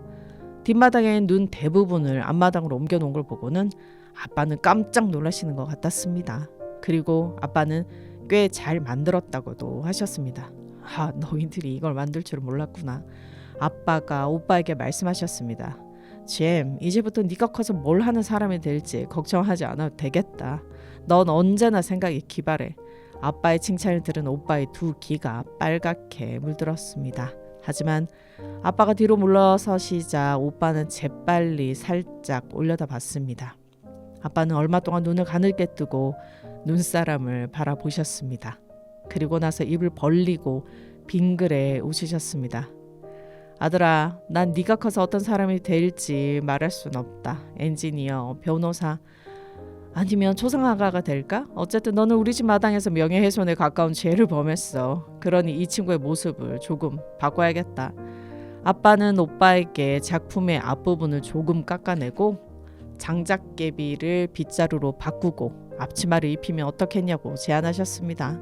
뒷마당에 눈 대부분을 앞마당으로 옮겨놓은 걸 보고는 아빠는 깜짝 놀라시는 것 같았습니다. 그리고 아빠는 꽤 잘 만들었다고도 하셨습니다. 너희들이 이걸 만들 줄은 몰랐구나. 아빠가 오빠에게 말씀하셨습니다. 잼, 이제부터 네가 커서 뭘 하는 사람이 될지 걱정하지 않아도 되겠다. 넌 언제나 생각이 기발해. 아빠의 칭찬을 들은 오빠의 두 귀가 빨갛게 물들었습니다. 하지만 아빠가 뒤로 물러서시자 오빠는 재빨리 살짝 올려다 봤습니다. 아빠는 얼마 동안 눈을 가늘게 뜨고 눈사람을 바라보셨습니다. 그리고 나서 입을 벌리고 빙그레 웃으셨습니다. 아들아, 난 네가 커서 어떤 사람이 될지 말할 순 없다. 엔지니어, 변호사, 아니면 초상화가가 될까? 어쨌든 너는 우리 집 마당에서 명예훼손에 가까운 죄를 범했어. 그러니 이 친구의 모습을 조금 바꿔야겠다. 아빠는 오빠에게 작품의 앞부분을 조금 깎아내고 장작개비를 빗자루로 바꾸고 앞치마를 입히면 어떻겠냐고 제안하셨습니다.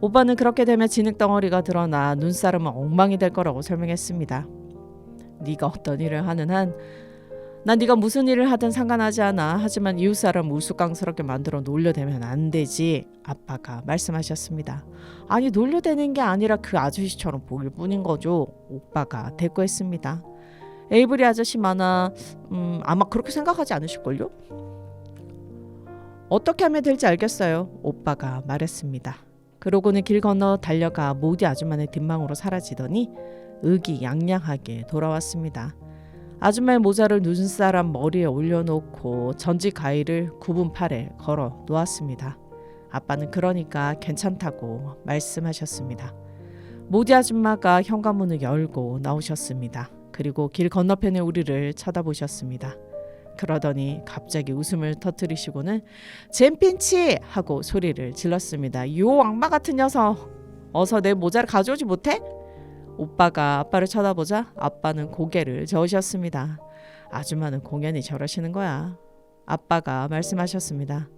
오빠는 그렇게 되면 진흙덩어리가 드러나 눈사람은 엉망이 될 거라고 설명했습니다. 네가 어떤 일을 하는 한 난 네가 무슨 일을 하든 상관하지 않아. 하지만 이웃사람 우스꽝스럽게 만들어 놀려대면 안 되지. 아빠가 말씀하셨습니다. 아니 놀려대는 게 아니라 그 아저씨처럼 보일 뿐인 거죠. 오빠가 대꾸했습니다. 에이브리 아저씨 아마 그렇게 생각하지 않으실걸요? 어떻게 하면 될지 알겠어요. 오빠가 말했습니다. 그러고는 길 건너 달려가 모디 아줌마네 뒷망으로 사라지더니 의기양양하게 돌아왔습니다. 아줌마의 모자를 눈사람 머리에 올려놓고 전지 가위를 굽은 팔에 걸어 놓았습니다. 아빠는 그러니까 괜찮다고 말씀하셨습니다. 모디 아줌마가 현관문을 열고 나오셨습니다. 그리고 길 건너편에 우리를 쳐다보셨습니다. 그러더니 갑자기 웃음을 터뜨리시고는 잼핀치! 하고 소리를 질렀습니다. 요 악마 같은 녀석! 어서 내 모자를 가져오지 못해? 오빠가 아빠를 쳐다보자 아빠는 고개를 저으셨습니다. 아줌마는 공연히 저러시는 거야. 아빠가 말씀하셨습니다.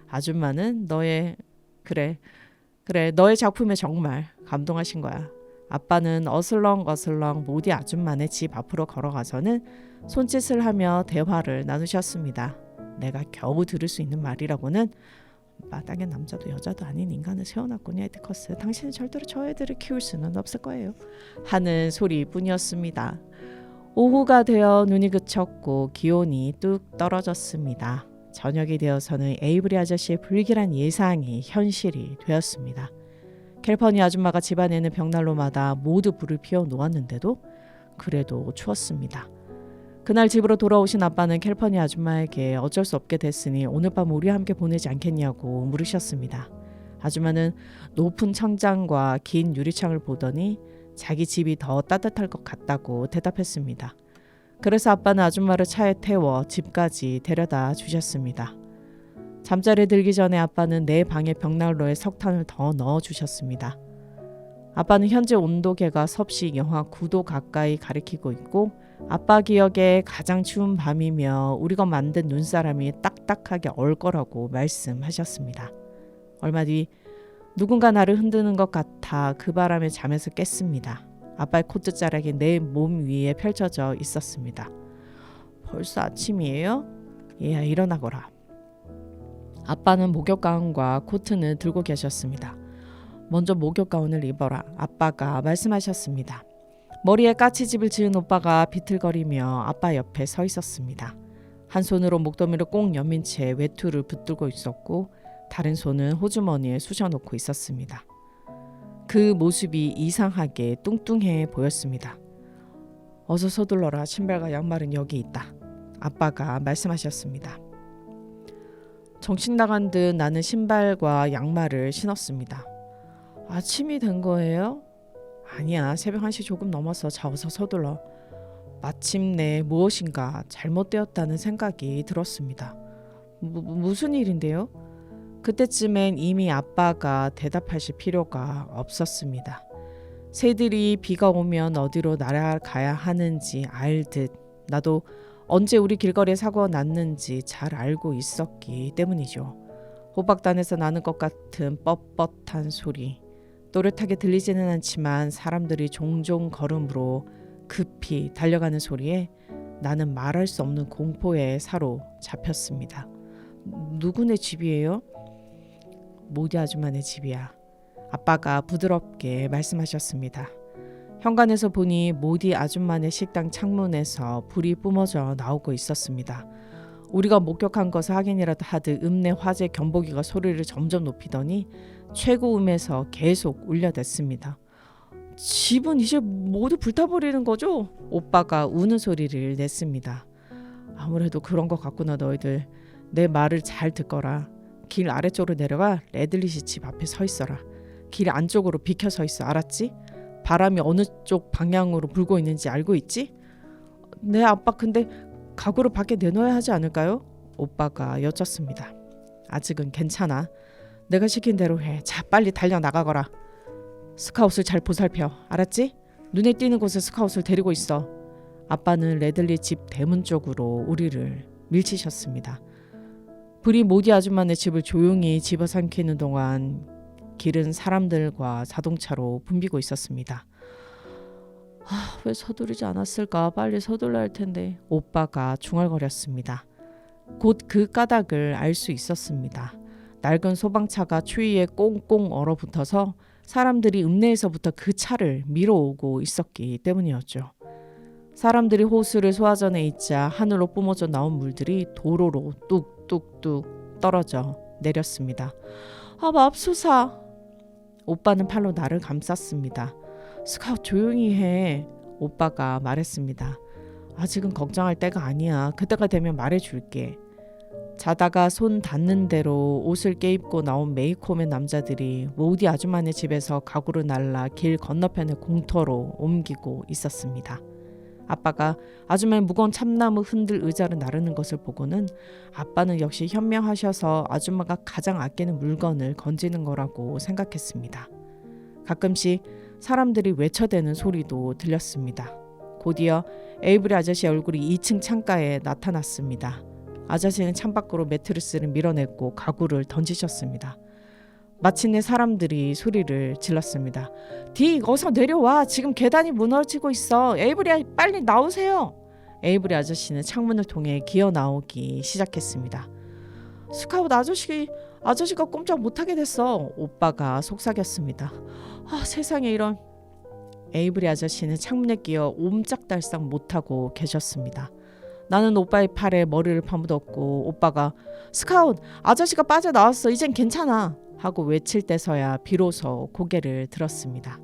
아줌마는 너의 작품에 정말 감동하신 거야. 아빠는 어슬렁어슬렁 모디 아줌마네 집 앞으로 걸어가서는 손짓을 하며 대화를 나누셨습니다. 내가 겨우 들을 수 있는 말이라고는 마당에 남자도 여자도 아닌 인간을 세워놨군요. 에디커스. 당신은 절대로 저 애들을 키울 수는 없을 거예요. 하는 소리뿐이었습니다. 오후가 되어 눈이 그쳤고 기온이 뚝 떨어졌습니다. 저녁이 되어서는 에이브리 아저씨의 불길한 예상이 현실이 되었습니다. 캘퍼니 아줌마가 집안에는 벽난로마다 모두 불을 피워 놓았는데도 그래도 추웠습니다. 그날 집으로 돌아오신 아빠는 캘퍼니 아줌마에게 어쩔 수 없게 됐으니 오늘 밤 우리와 함께 보내지 않겠냐고 물으셨습니다. 아줌마는 높은 천장과 긴 유리창을 보더니 자기 집이 더 따뜻할 것 같다고 대답했습니다. 그래서 아빠는 아줌마를 차에 태워 집까지 데려다 주셨습니다. 잠자리에 들기 전에 아빠는 내 방의 벽난로에 석탄을 더 넣어주셨습니다. 아빠는 현재 온도계가 섭씨 영하 9도 가까이 가리키고 있고 아빠 기억에 가장 추운 밤이며 우리가 만든 눈사람이 딱딱하게 얼 거라고 말씀하셨습니다. 얼마 뒤 누군가 나를 흔드는 것 같아 그 바람에 잠에서 깼습니다. 아빠의 코트자락이 내 몸 위에 펼쳐져 있었습니다. 벌써 아침이에요? 얘야 일어나거라. 아빠는 목욕가운과 코트는 들고 계셨습니다. 먼저 목욕가운을 입어라. 아빠가 말씀하셨습니다. 머리에 까치집을 지은 오빠가 비틀거리며 아빠 옆에 서 있었습니다. 한 손으로 목덜미를 꼭 여민 채 외투를 붙들고 있었고 다른 손은 호주머니에 쑤셔놓고 있었습니다. 그 모습이 이상하게 뚱뚱해 보였습니다. 어서 서둘러라. 신발과 양말은 여기 있다. 아빠가 말씀하셨습니다. 정신 나간 듯 나는 신발과 양말을 신었습니다. 아침이 된 거예요? 아니야. 새벽 1시 조금 넘어서 어서 서둘러. 마침내 무엇인가 잘못되었다는 생각이 들었습니다. 무슨 일인데요? 그때쯤엔 이미 아빠가 대답하실 필요가 없었습니다. 새들이 비가 오면 어디로 날아가야 하는지 알듯 나도 언제 우리 길거리에 사고가 났는지 잘 알고 있었기 때문이죠. 호박단에서 나는 것 같은 뻣뻣한 소리. 또렷하게 들리지는 않지만 사람들이 종종 걸음으로 급히 달려가는 소리에 나는 말할 수 없는 공포에 사로잡혔습니다. 누구네 집이에요? 모디 아줌마네 집이야. 아빠가 부드럽게 말씀하셨습니다. 현관에서 보니 모디 아줌마네 식당 창문에서 불이 뿜어져 나오고 있었습니다. 우리가 목격한 것을 확인이라도 하듯 읍내 화재 경보기가 소리를 점점 높이더니 최고음에서 계속 울려댔습니다. 집은 이제 모두 불타버리는 거죠? 오빠가 우는 소리를 냈습니다. 아무래도 그런 것 같구나. 너희들 내 말을 잘 듣거라. 길 아래쪽으로 내려가 레들리시 집 앞에 서 있어라. 길 안쪽으로 비켜 서 있어. 알았지? 바람이 어느 쪽 방향으로 불고 있는지 알고 있지? 네 아빠, 근데 가구를 밖에 내놓아야 하지 않을까요? 오빠가 여쭙습니다. 아직은 괜찮아. 내가 시킨 대로 해. 자, 빨리 달려나가거라. 스카웃을 잘 보살펴. 알았지? 눈에 띄는 곳에 스카웃을 데리고 있어. 아빠는 레들리 집 대문 쪽으로 우리를 밀치셨습니다. 불이 모디 아줌마네 집을 조용히 집어삼키는 동안 길은 사람들과 자동차로 붐비고 있었습니다. 왜 서두르지 않았을까? 빨리 서둘러야 할 텐데. 오빠가 중얼거렸습니다. 곧 그 까닭을 알 수 있었습니다. 낡은 소방차가 추위에 꽁꽁 얼어붙어서 사람들이 읍내에서부터 그 차를 밀어오고 있었기 때문이었죠. 사람들이 호수를 소화전에 있자 하늘로 뿜어져 나온 물들이 도로로 뚝뚝뚝 떨어져 내렸습니다. 맙소사. 오빠는 팔로 나를 감쌌습니다. 스카웃 조용히 해. 오빠가 말했습니다. 아직은 걱정할 때가 아니야. 그때가 되면 말해줄게. 자다가 손 닿는 대로 옷을 껴입고 나온 메이크업의 남자들이 모디 아줌마네 집에서 가구를 날라 길 건너편의 공터로 옮기고 있었습니다. 아빠가 아줌마의 무거운 참나무 흔들 의자를 나르는 것을 보고는 아빠는 역시 현명하셔서 아줌마가 가장 아끼는 물건을 건지는 거라고 생각했습니다. 가끔씩 사람들이 외쳐대는 소리도 들렸습니다. 곧이어 에이브리 아저씨 얼굴이 2층 창가에 나타났습니다. 아저씨는 창밖으로 매트리스를 밀어냈고 가구를 던지셨습니다. 마침내 사람들이 소리를 질렀습니다. 딕, 어서 내려와. 지금 계단이 무너지고 있어. 에이브리 빨리 나오세요. 에이브리 아저씨는 창문을 통해 기어 나오기 시작했습니다. 스카웃 아저씨가 꼼짝 못하게 됐어. 오빠가 속삭였습니다. 세상에 이런. 에이브리 아저씨는 창문에 끼어 옴짝달싹 못하고 계셨습니다. 나는 오빠의 팔에 머리를 파묻었고 오빠가 스카웃, 아저씨가 빠져나왔어. 이젠 괜찮아. 하고 외칠 때서야 비로소 고개를 들었습니다.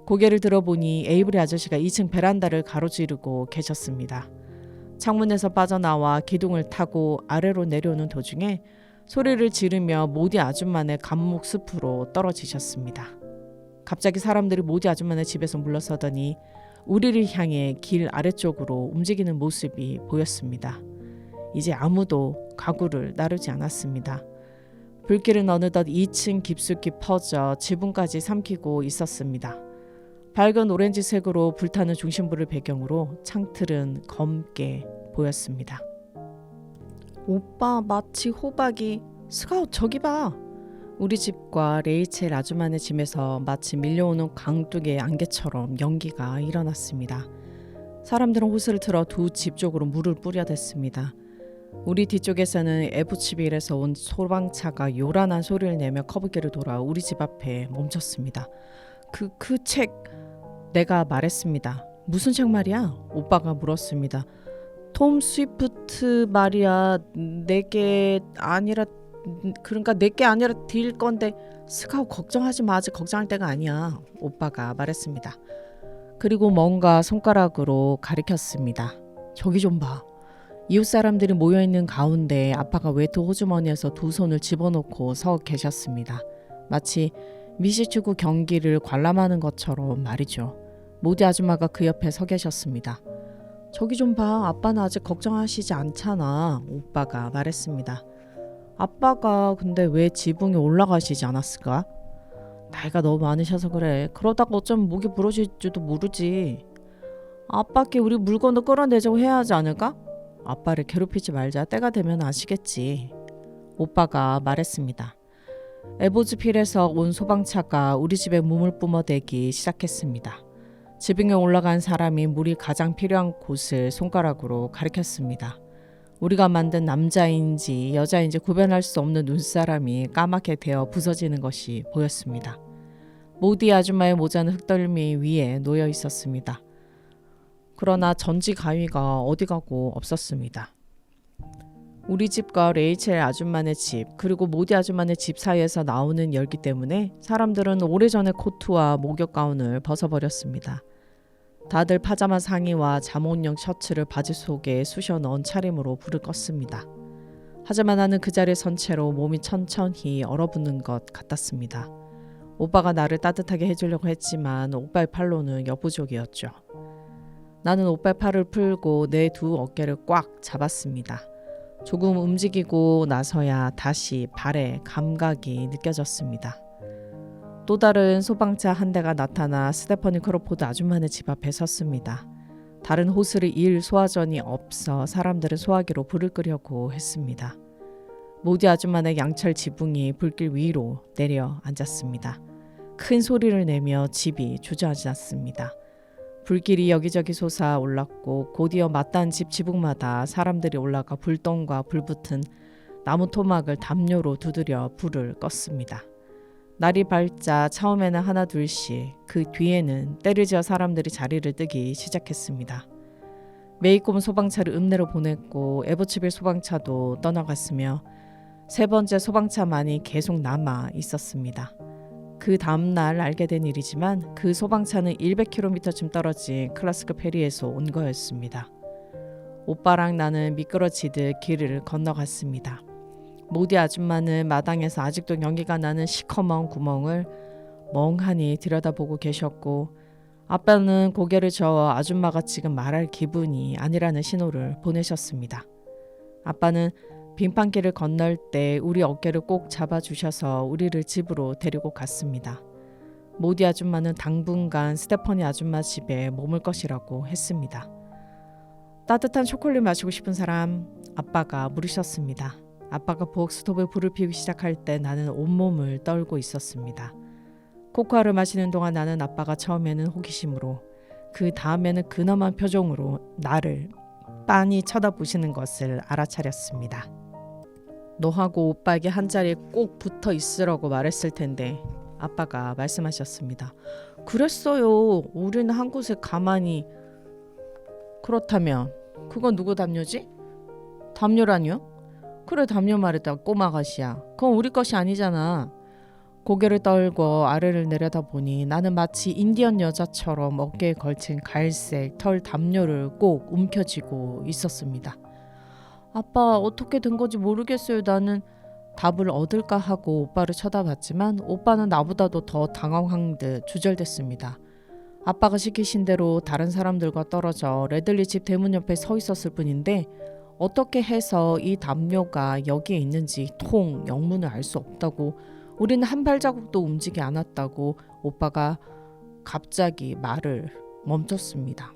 고개를 들어보니 에이브리 아저씨가 2층 베란다를 가로지르고 계셨습니다. 창문에서 빠져나와 기둥을 타고 아래로 내려오는 도중에 소리를 지르며 모디 아줌마네 감목 숲으로 떨어지셨습니다. 갑자기 사람들이 모디 아줌마네 집에서 물러서더니 우리를 향해 길 아래쪽으로 움직이는 모습이 보였습니다. 이제 아무도 가구를 나르지 않았습니다. 불길은 어느덧 2층 깊숙이 퍼져 지붕까지 삼키고 있었습니다. 밝은 오렌지색으로 불타는 중심부를 배경으로 창틀은 검게 보였습니다. 오빠 마치 호박이. 스카웃 저기 봐. 우리 집과 레이첼 아주마네 집에서 마치 밀려오는 강둑의 안개처럼 연기가 일어났습니다. 사람들은 호스를 틀어 두 집 쪽으로 물을 뿌려댔습니다. 우리 뒤쪽에서는 에부치빌에서 온 소방차가 요란한 소리를 내며 커브길을 돌아 우리 집 앞에 멈췄습니다. 그 책. 내가 말했습니다. 무슨 책 말이야? 오빠가 물었습니다. 톰 스위프트 말이야. 내게 아니라 그러니까 내게 아니라 딜 건데. 스카웃 걱정하지 마. 아직 걱정할 때가 아니야. 오빠가 말했습니다. 그리고 뭔가 손가락으로 가리켰습니다. 저기 좀 봐. 이웃 사람들이 모여있는 가운데 아빠가 외투 호주머니에서 두 손을 집어넣고 서 계셨습니다. 마치 미식축구 경기를 관람하는 것처럼 말이죠. 모디 아줌마가 그 옆에 서 계셨습니다. 저기 좀 봐. 아빠는 아직 걱정하시지 않잖아. 오빠가 말했습니다. 아빠가 근데 왜 지붕에 올라가시지 않았을까? 나이가 너무 많으셔서 그래. 그러다가 어쩌면 목이 부러질지도 모르지. 아빠께 우리 물건도 끌어내자고 해야 하지 않을까? 아빠를 괴롭히지 말자. 때가 되면 아시겠지. 오빠가 말했습니다. 에보즈필에서 온 소방차가 우리 집에 몸을 뿜어대기 시작했습니다. 지붕에 올라간 사람이 물이 가장 필요한 곳을 손가락으로 가리켰습니다. 우리가 만든 남자인지 여자인지 구별할 수 없는 눈사람이 까맣게 되어 부서지는 것이 보였습니다. 모디 아줌마의 모자는 흙덜미 위에 놓여 있었습니다. 그러나 전지 가위가 어디 가고 없었습니다. 우리 집과 레이첼 아줌마네 집 그리고 모디 아줌마네 집 사이에서 나오는 열기 때문에 사람들은 오래전에 코트와 목욕 가운을 벗어버렸습니다. 다들 파자마 상의와 잠옷용 셔츠를 바지 속에 쑤셔 넣은 차림으로 불을 껐습니다. 하지만 나는 그 자리에 선 채로 몸이 천천히 얼어붙는 것 같았습니다. 오빠가 나를 따뜻하게 해주려고 했지만 오빠의 팔로는 여부족이었죠. 나는 오빠의 팔을 풀고 내 두 어깨를 꽉 잡았습니다. 조금 움직이고 나서야 다시 발의 감각이 느껴졌습니다. 또 다른 소방차 한 대가 나타나 스테퍼니 크로포드 아줌마네 집 앞에 섰습니다. 다른 호스를 이을 소화전이 없어 사람들은 소화기로 불을 끄려고 했습니다. 모디 아줌마네 양철 지붕이 불길 위로 내려 앉았습니다. 큰 소리를 내며 집이 주저앉았습니다. 불길이 여기저기 솟아 올랐고 곧이어 마땅한 집 지붕마다 사람들이 올라가 불똥과 불붙은 나무 토막을 담요로 두드려 불을 껐습니다. 날이 밝자 처음에는 하나 둘씩 그 뒤에는 때를 지어 사람들이 자리를 뜨기 시작했습니다. 메이콤 소방차를 읍내로 보냈고 에버츠빌 소방차도 떠나갔으며 세 번째 소방차만이 계속 남아 있었습니다. 그 다음날 알게 된 일이지만 그 소방차는 100km쯤 떨어진 클라스크 페리에서 온 거였습니다. 오빠랑 나는 미끄러지듯 길을 건너갔습니다. 모디 아줌마는 마당에서 아직도 연기가 나는 시커먼 구멍을 멍하니 들여다보고 계셨고 아빠는 고개를 저어 아줌마가 지금 말할 기분이 아니라는 신호를 보내셨습니다. 아빠는 빙판길을 건널 때 우리 어깨를 꼭 잡아주셔서 우리를 집으로 데리고 갔습니다. 모디 아줌마는 당분간 스테퍼니 아줌마 집에 머물 것이라고 했습니다. 따뜻한 초콜릿 마시고 싶은 사람? 아빠가 물으셨습니다. 아빠가 부엌 스토브에 불을 피우기 시작할 때 나는 온몸을 떨고 있었습니다. 코코아를 마시는 동안 나는 아빠가 처음에는 호기심으로 그 다음에는 근엄한 표정으로 나를 빤히 쳐다보시는 것을 알아차렸습니다. 너하고 오빠에게 한 자리에 꼭 붙어 있으라고 말했을 텐데 아빠가 말씀하셨습니다. 그랬어요. 우리는 한 곳에 가만히. 그렇다면 그건 누구 담요지? 담요라뇨? 그래 담요 말이다. 꼬마 아가씨야. 그건 우리 것이 아니잖아. 고개를 떨고 아래를 내려다보니 나는 마치 인디언 여자처럼 어깨에 걸친 갈색 털 담요를 꼭 움켜쥐고 있었습니다. 아빠 어떻게 된 건지 모르겠어요. 나는 답을 얻을까 하고 오빠를 쳐다봤지만 오빠는 나보다도 더 당황한 듯 주절됐습니다. 아빠가 시키신 대로 다른 사람들과 떨어져 레들리 집 대문 옆에 서 있었을 뿐인데 어떻게 해서 이 담요가 여기에 있는지 통 영문을 알 수 없다고, 우리는 한 발자국도 움직이지 않았다고 오빠가 갑자기 말을 멈췄습니다.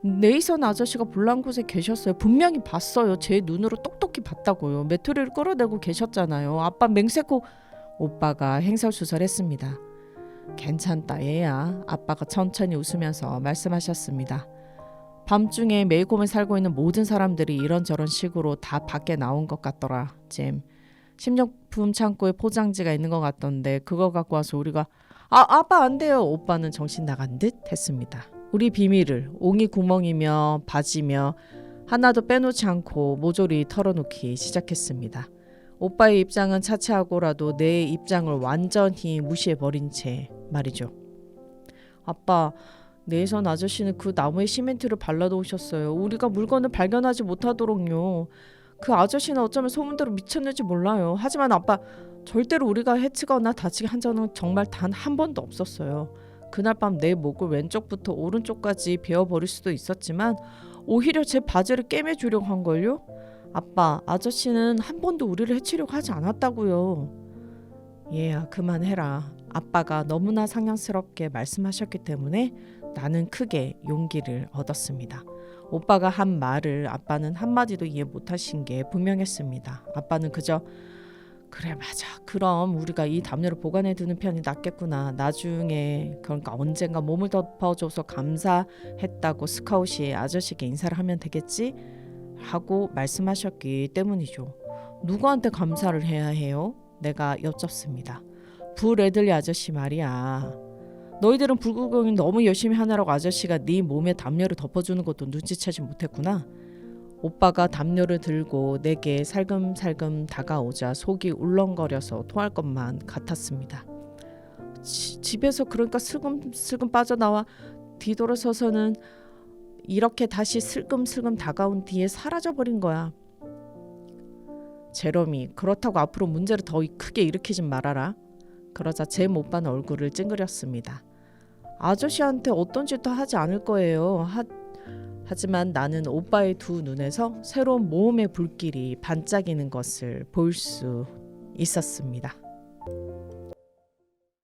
네이선 아저씨가 불난 곳에 계셨어요. 분명히 봤어요. 제 눈으로 똑똑히 봤다고요. 메뚜리를 끌어내고 계셨잖아요. 아빠 맹세코. 오빠가 횡설수설했습니다. 괜찮다 얘야. 아빠가 천천히 웃으면서 말씀하셨습니다. 밤중에 메이콤에 살고 있는 모든 사람들이 이런저런 식으로 다 밖에 나온 것 같더라. 잼. 식료품 창고에 포장지가 있는 것 같던데 그거 갖고 와서 우리가 아빠 안 돼요. 오빠는 정신 나간 듯 했습니다. 우리 비밀을 옹이 구멍이며 바지며 하나도 빼놓지 않고 모조리 털어놓기 시작했습니다. 오빠의 입장은 차치하고라도 내 입장을 완전히 무시해버린 채 말이죠. 아빠, 네이선 아저씨는 그 나무에 시멘트를 발라놓으셨어요. 우리가 물건을 발견하지 못하도록요. 그 아저씨는 어쩌면 소문대로 미쳤는지 몰라요. 하지만 아빠, 절대로 우리가 해치거나 다치게 한 적은 정말 단 한 번도 없었어요. 그날 밤 내 목을 왼쪽부터 오른쪽까지 베어버릴 수도 있었지만 오히려 제 바지를 꿰매주려고 한걸요. 아빠, 아저씨는 한 번도 우리를 해치려고 하지 않았다고요. 얘야, 그만해라. 아빠가 너무나 상냥스럽게 말씀하셨기 때문에 나는 크게 용기를 얻었습니다. 오빠가 한 말을 아빠는 한마디도 이해 못하신 게 분명했습니다. 아빠는 그저 그래 맞아. 그럼 우리가 이 담요를 보관해 두는 편이 낫겠구나. 나중에 그러니까 언젠가 몸을 덮어줘서 감사했다고 스카웃이 아저씨에게 인사를 하면 되겠지? 하고 말씀하셨기 때문이죠. 누구한테 감사를 해야 해요? 내가 여쭙습니다. 브래들리 아저씨 말이야. 너희들은 불구경이 너무 열심히 하느라고 아저씨가 네 몸에 담요를 덮어주는 것도 눈치채지 못했구나. 오빠가 담요를 들고 내게 살금살금 다가오자 속이 울렁거려서 토할 것만 같았습니다. 집에서 그러니까 슬금슬금 빠져나와 뒤돌아서서는 이렇게 다시 슬금슬금 다가온 뒤에 사라져버린 거야. 제롬이, 그렇다고 앞으로 문제를 더 크게 일으키진 말아라. 그러자 잼 오빠는 얼굴을 찡그렸습니다. 아저씨한테 어떤 짓도 하지 않을 거예요. 하지만 나는 오빠의 두 눈에서 새로운 모험의 불길이 반짝이는 것을 볼 수 있었습니다.